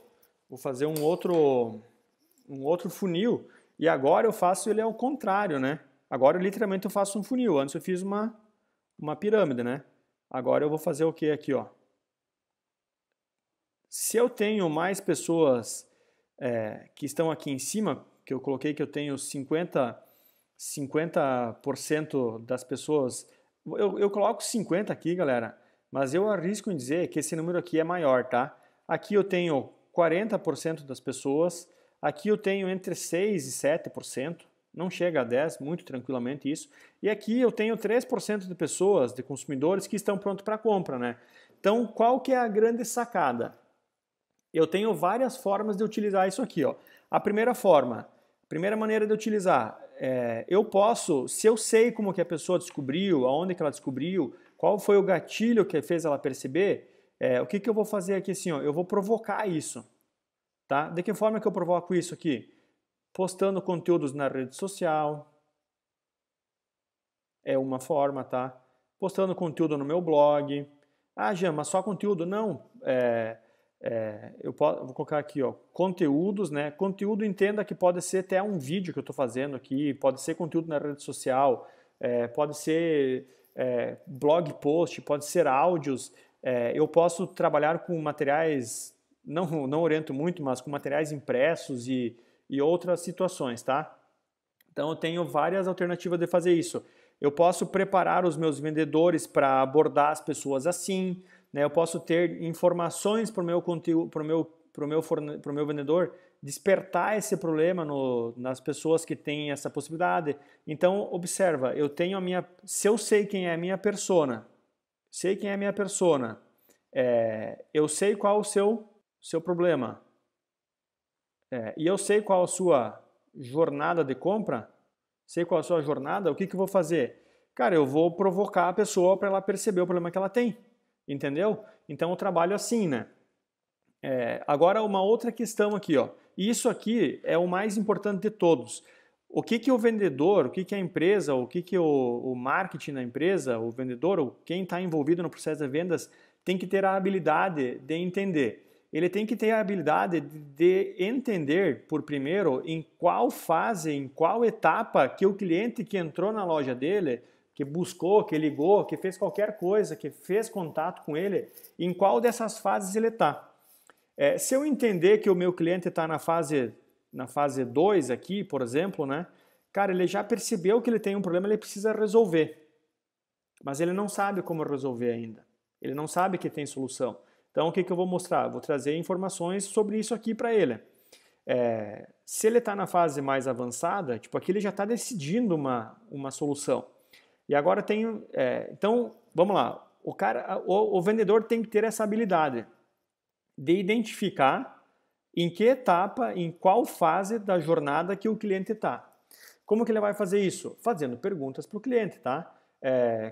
funil, e agora eu faço ele ao contrário, né? Agora literalmente eu faço um funil. Antes eu fiz uma pirâmide, né? Agora eu vou fazer o que aqui, ó? Se eu tenho mais pessoas que estão aqui em cima, que eu coloquei que eu tenho 50% das pessoas, eu coloco 50 aqui, galera, mas eu arrisco em dizer que esse número aqui é maior, tá? Aqui eu tenho 40% das pessoas, aqui eu tenho entre 6% e 7%, não chega a 10%, muito tranquilamente isso, e aqui eu tenho 3% de pessoas, de consumidores que estão prontos para compra, né? Então, qual que é a grande sacada? Eu tenho várias formas de utilizar isso aqui, ó. A primeira maneira de utilizar, eu posso, se eu sei como que a pessoa descobriu, aonde que ela descobriu, qual foi o gatilho que fez ela perceber, o que eu vou fazer aqui assim, ó, eu vou provocar isso, tá? De que forma que eu provoco isso aqui? Postando conteúdos na rede social, é uma forma, tá? Postando conteúdo no meu blog. Ah, Jean, mas só conteúdo? Não, vou colocar aqui, ó, conteúdos, né? Conteúdo, entenda que pode ser até um vídeo que eu estou fazendo aqui, pode ser conteúdo na rede social, pode ser blog post, pode ser áudios. Eu posso trabalhar com materiais, não oriento muito, mas com materiais impressos e outras situações, tá? Então eu tenho várias alternativas de fazer isso. Eu posso preparar os meus vendedores para abordar as pessoas assim, né? Eu posso ter informações para o meu conteúdo, para o meu vendedor despertar esse problema nas pessoas que têm essa possibilidade. Então, observa, se eu sei quem é a minha persona, eu sei qual o seu problema, e eu sei qual a sua jornada de compra, sei qual a sua jornada, o que eu vou fazer? Cara, eu vou provocar a pessoa para ela perceber o problema que ela tem. Entendeu? Então eu trabalho assim, né? Agora uma outra questão aqui, ó. E isso aqui é o mais importante de todos. O que o vendedor, o que a empresa, o que o marketing da empresa, o vendedor, ou quem está envolvido no processo de vendas, tem que ter a habilidade de entender. Ele tem que ter a habilidade de entender, por primeiro, em qual fase, em qual etapa que o cliente que entrou na loja dele, que buscou, que ligou, que fez qualquer coisa, que fez contato com ele, em qual dessas fases ele está. Se eu entender que o meu cliente está na fase 2 aqui, por exemplo, né? Cara, ele já percebeu que ele tem um problema, ele precisa resolver. Mas ele não sabe como resolver ainda. Ele não sabe que tem solução. Então, o que eu vou mostrar? Vou trazer informações sobre isso aqui para ele. Se ele está na fase mais avançada, tipo, aqui ele já está decidindo uma solução. E agora tem... então, vamos lá. O vendedor tem que ter essa habilidade de identificar em que etapa, em qual fase da jornada que o cliente está. Como que ele vai fazer isso? Fazendo perguntas para o cliente, tá?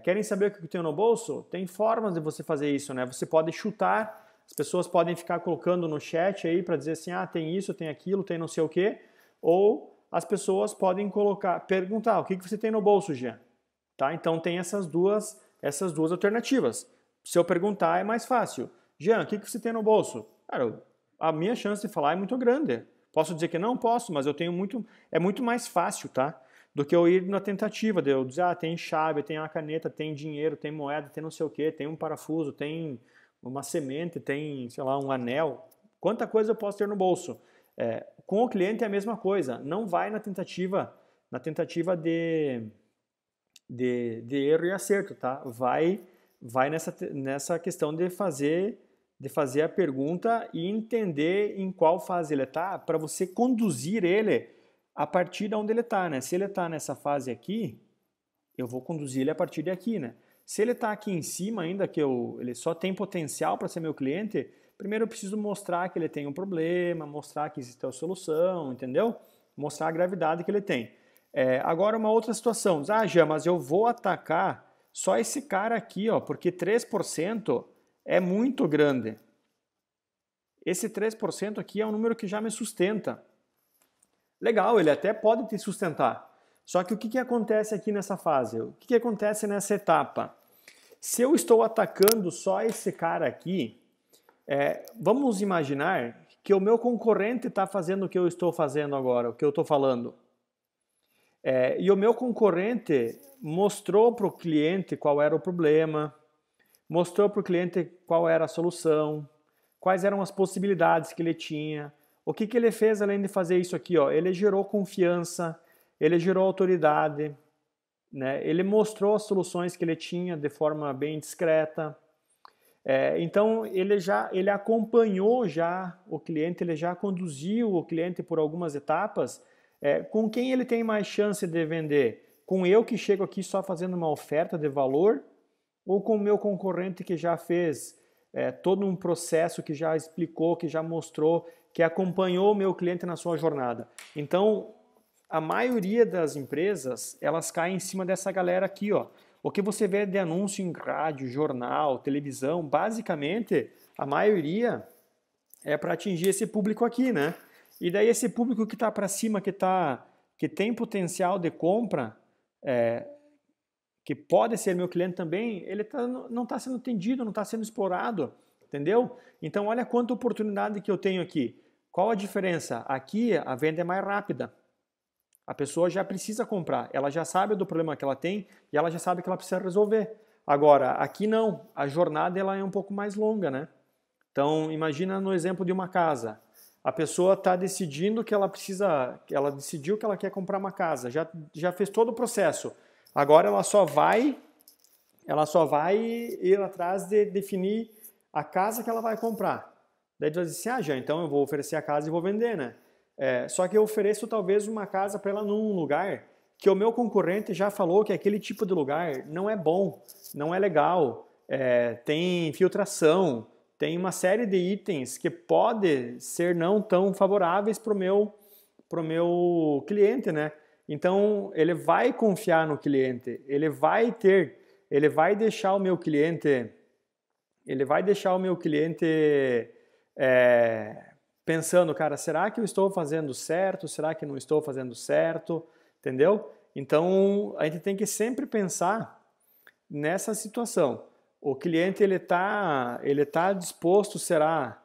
Querem saber o que eu tenho no bolso? Tem formas de você fazer isso, né? Você pode chutar, as pessoas podem ficar colocando no chat aí para dizer assim, tem isso, tem aquilo, tem não sei o quê, ou as pessoas podem perguntar, o que você tem no bolso, Jean? Tá? Então tem essas duas alternativas. Se eu perguntar é mais fácil. Jean, o que você tem no bolso? Cara, a minha chance de falar é muito grande. Posso dizer que não? Posso, mas eu tenho é muito mais fácil, tá? Do que eu ir na tentativa de eu dizer, tem chave, tem uma caneta, tem dinheiro, tem moeda, tem não sei o quê, tem um parafuso, tem uma semente, tem, sei lá, um anel. Quanta coisa eu posso ter no bolso? Com o cliente é a mesma coisa. Não vai na tentativa de erro e acerto, tá? Vai nessa questão de fazer a pergunta e entender em qual fase ele está para você conduzir ele a partir de onde ele está, né? Se ele está nessa fase aqui, eu vou conduzir ele a partir de aqui, né? Se ele está aqui em cima ainda, ele só tem potencial para ser meu cliente, primeiro eu preciso mostrar que ele tem um problema, mostrar que existe a solução, entendeu? Mostrar a gravidade que ele tem. Agora uma outra situação, Jean, mas eu vou atacar só esse cara aqui, ó, porque 3% é muito grande. Esse 3% aqui é um número que já me sustenta. Legal, ele até pode te sustentar. Só que o que acontece aqui nessa fase? O que acontece nessa etapa? Se eu estou atacando só esse cara aqui, vamos imaginar que o meu concorrente está fazendo o que eu estou fazendo agora, o que eu estou falando. E o meu concorrente mostrou para o cliente qual era o problema, mostrou para o cliente qual era a solução, quais eram as possibilidades que ele tinha. O que ele fez além de fazer isso aqui? Ó? Ele gerou confiança, ele gerou autoridade, né? Ele mostrou as soluções que ele tinha de forma bem discreta. Então ele acompanhou já o cliente, ele já conduziu o cliente por algumas etapas. Com quem ele tem mais chance de vender? Com eu que chego aqui só fazendo uma oferta de valor? Ou com o meu concorrente que já fez todo um processo, que já explicou, que já mostrou, que acompanhou o meu cliente na sua jornada? Então, a maioria das empresas, elas caem em cima dessa galera aqui, ó. O que você vê de anúncio em rádio, jornal, televisão, basicamente, a maioria é para atingir esse público aqui, né? E daí esse público que está para cima, que tem potencial de compra, que pode ser meu cliente também, ele não está sendo atendido, não está sendo explorado, entendeu? Então olha quanta oportunidade que eu tenho aqui. Qual a diferença? Aqui a venda é mais rápida. A pessoa já precisa comprar, ela já sabe do problema que ela tem e ela já sabe que ela precisa resolver. Agora, aqui não, a jornada ela é um pouco mais longa, né? Então, imagina no exemplo de uma casa. A pessoa está decidindo que ela decidiu que ela quer comprar uma casa, já fez todo o processo. Agora ela só vai ir atrás de definir a casa que ela vai comprar. Daí tu vai dizer assim, já, então eu vou oferecer a casa e vou vender, né? Só que eu ofereço talvez uma casa para ela num lugar que o meu concorrente já falou que aquele tipo de lugar não é bom, não é legal, tem infiltração, tem uma série de itens que pode ser não tão favoráveis para o meu cliente, né? Então ele vai confiar no cliente, ele vai deixar o meu cliente, pensando, cara, será que eu estou fazendo certo? Será que não estou fazendo certo? Entendeu? Então, a gente tem que sempre pensar nessa situação. O cliente, ele tá disposto, será,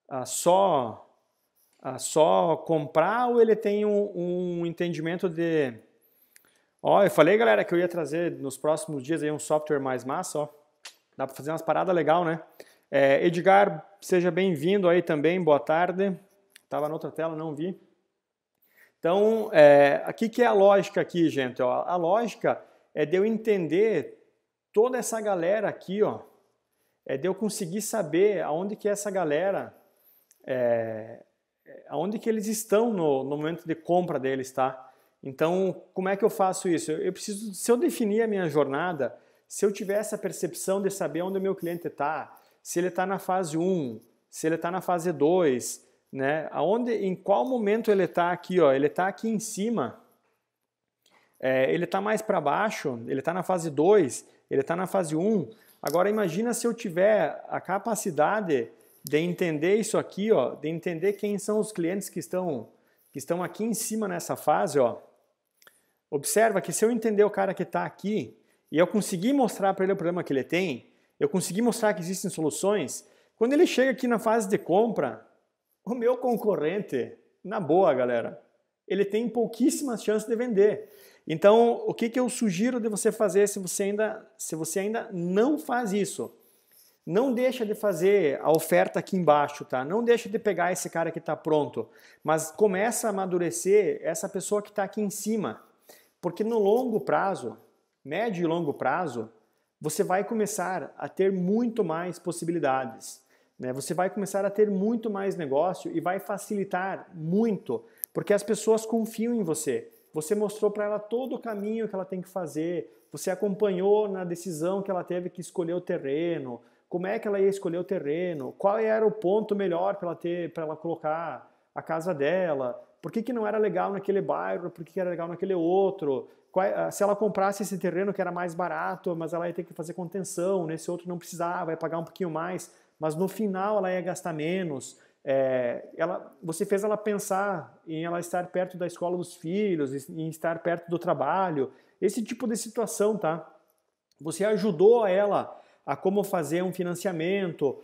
a só comprar ou ele tem um entendimento de... Ó, eu falei, galera, que eu ia trazer nos próximos dias aí um software mais massa, ó. Dá para fazer umas paradas legais, né? Edgar, seja bem-vindo aí também, boa tarde. Estava na outra tela, não vi. Então, aqui que é a lógica aqui, gente? Ó, a lógica é de eu entender toda essa galera aqui, ó, de eu conseguir saber aonde que essa galera, aonde que eles estão no momento de compra deles, tá? Então, como é que eu faço isso? Eu preciso, se eu definir a minha jornada, se eu tiver essa percepção de saber onde o meu cliente está, se ele está na fase 1, se ele está na fase 2, né? Em qual momento ele está aqui, ó? Ele está aqui em cima. ele está mais para baixo, ele está na fase 2, ele está na fase 1. Agora imagina se eu tiver a capacidade de entender isso aqui, ó, de entender quem são os clientes que estão aqui em cima nessa fase. Ó. Observa que se eu entender o cara que está aqui e eu conseguir mostrar para ele o problema que ele tem, eu conseguir mostrar que existem soluções, quando ele chega aqui na fase de compra, o meu concorrente, na boa, galera, ele tem pouquíssimas chances de vender. Então, o que eu sugiro de você fazer se você ainda não faz isso? Não deixa de fazer a oferta aqui embaixo, tá? Não deixa de pegar esse cara que está pronto, mas começa a amadurecer essa pessoa que está aqui em cima. Porque no longo prazo, médio e longo prazo, você vai começar a ter muito mais possibilidades, né? Você vai começar a ter muito mais negócio e vai facilitar muito, porque as pessoas confiam em você. Você mostrou para ela todo o caminho que ela tem que fazer, você acompanhou na decisão que ela teve que escolher o terreno, como é que ela ia escolher o terreno, qual era o ponto melhor para ela colocar a casa dela, por que não era legal naquele bairro, por que era legal naquele outro, se ela comprasse esse terreno que era mais barato, mas ela ia ter que fazer contenção, nesse outro não precisava, ia pagar um pouquinho mais, mas no final ela ia gastar menos. Você fez ela pensar em ela estar perto da escola dos filhos, em estar perto do trabalho, esse tipo de situação, tá? Você ajudou ela a como fazer um financiamento,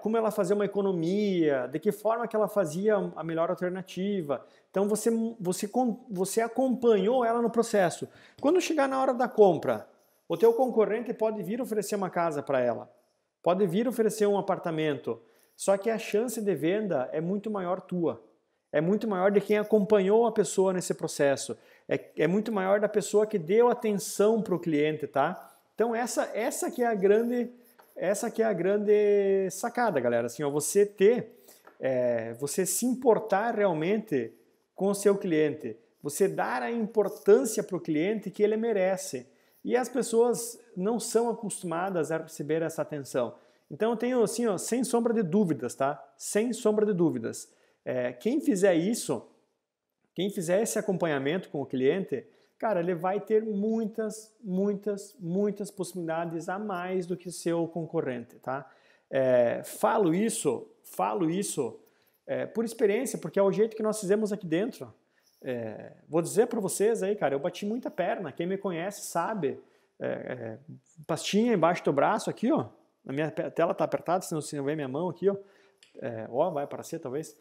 como ela fazia uma economia, de que forma que ela fazia a melhor alternativa. Então você acompanhou ela no processo. Quando chegar na hora da compra, o teu concorrente pode vir oferecer uma casa para ela, pode vir oferecer um apartamento, só que a chance de venda é muito maior tua. É muito maior de quem acompanhou a pessoa nesse processo. É muito maior da pessoa que deu atenção para o cliente, tá? Então essa que é a grande sacada, galera. Assim, ó, você se importar realmente com o seu cliente, você dar a importância para o cliente que ele merece. E as pessoas não são acostumadas a receber essa atenção. Então eu tenho assim, ó, sem sombra de dúvidas, tá? Sem sombra de dúvidas. Quem fizer isso, quem fizer esse acompanhamento com o cliente, cara, ele vai ter muitas possibilidades a mais do que seu concorrente, tá? Falo isso por experiência, porque é o jeito que nós fizemos aqui dentro. Vou dizer para vocês aí, cara, eu bati muita perna. Quem me conhece sabe. Pastinha embaixo do braço aqui, ó. A minha tela tá apertada, se não vê minha mão aqui, ó. Vai aparecer talvez.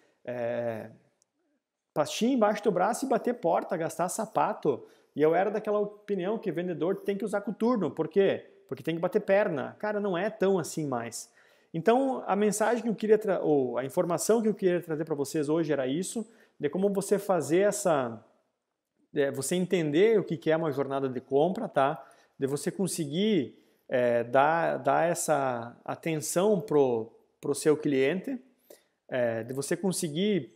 Pastinha embaixo do braço e bater porta, gastar sapato. E eu era daquela opinião que vendedor tem que usar coturno. Por quê? Porque tem que bater perna. Cara, não é tão assim mais. Então, a mensagem que eu queria ou a informação que eu queria trazer para vocês hoje era isso, de como você fazer você entender o que é uma jornada de compra, tá? De você conseguir dar essa atenção pro seu cliente, de você conseguir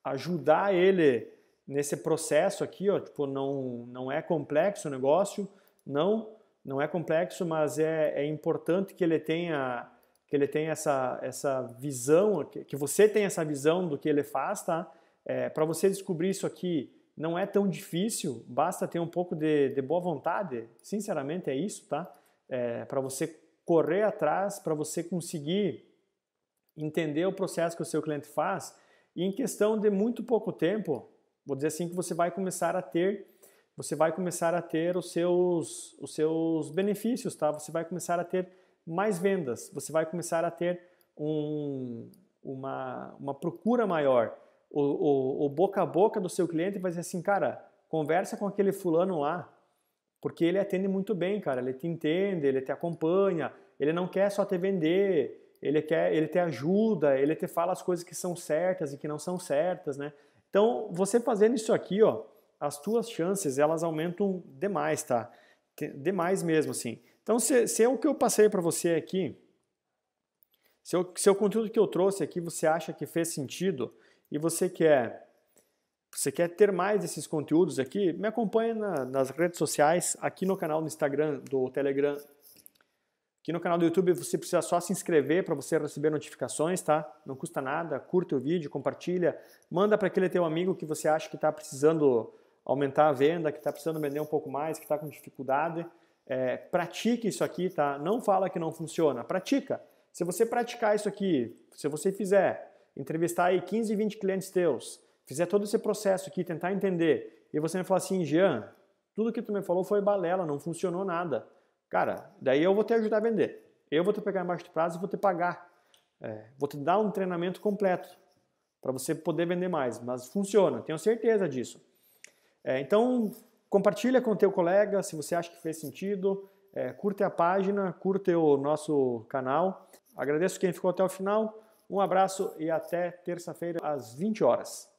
ajudar ele nesse processo aqui, ó, tipo, não é complexo o negócio, não é complexo, mas é importante que ele tenha essa visão, que você tenha essa visão do que ele faz, tá? Para você descobrir isso aqui não é tão difícil, basta ter um pouco de boa vontade, sinceramente é isso, tá? Para você correr atrás, para você conseguir entender o processo que o seu cliente faz, e em questão de muito pouco tempo, vou dizer assim, que você vai começar a ter os seus benefícios, tá? Você vai começar a ter mais vendas, você vai começar a ter uma procura maior. O boca a boca do seu cliente vai dizer assim, cara, conversa com aquele fulano lá, porque ele atende muito bem, cara, ele te entende, ele te acompanha, ele não quer só te vender, ele te ajuda, ele te fala as coisas que são certas e que não são certas, né? Então, você fazendo isso aqui, ó, as tuas chances, elas aumentam demais, tá? Demais mesmo, assim. Então, se é o que eu passei para você aqui, se o conteúdo que eu trouxe aqui você acha que fez sentido e você quer ter mais desses conteúdos aqui, me acompanha nas redes sociais, aqui no canal do Instagram, do Telegram. Aqui no canal do YouTube você precisa só se inscrever para você receber notificações, tá? Não custa nada, curta o vídeo, compartilha, manda para aquele teu amigo que você acha que está precisando aumentar a venda, que está precisando vender um pouco mais, que está com dificuldade, pratique isso aqui, tá? Não fala que não funciona, pratica. Se você praticar isso aqui, se você fizer, entrevistar aí 15, 20 clientes teus, fizer todo esse processo aqui, tentar entender, e você me falar assim, Jean, tudo que tu me falou foi balela, não funcionou nada. Cara, daí eu vou te ajudar a vender. Eu vou te pegar embaixo do prazo e vou te pagar. Vou te dar um treinamento completo para você poder vender mais, mas funciona, tenho certeza disso. Então, compartilha com o teu colega se você acha que fez sentido, curte a página, curte o nosso canal. Agradeço quem ficou até o final, um abraço e até terça-feira às 20 horas.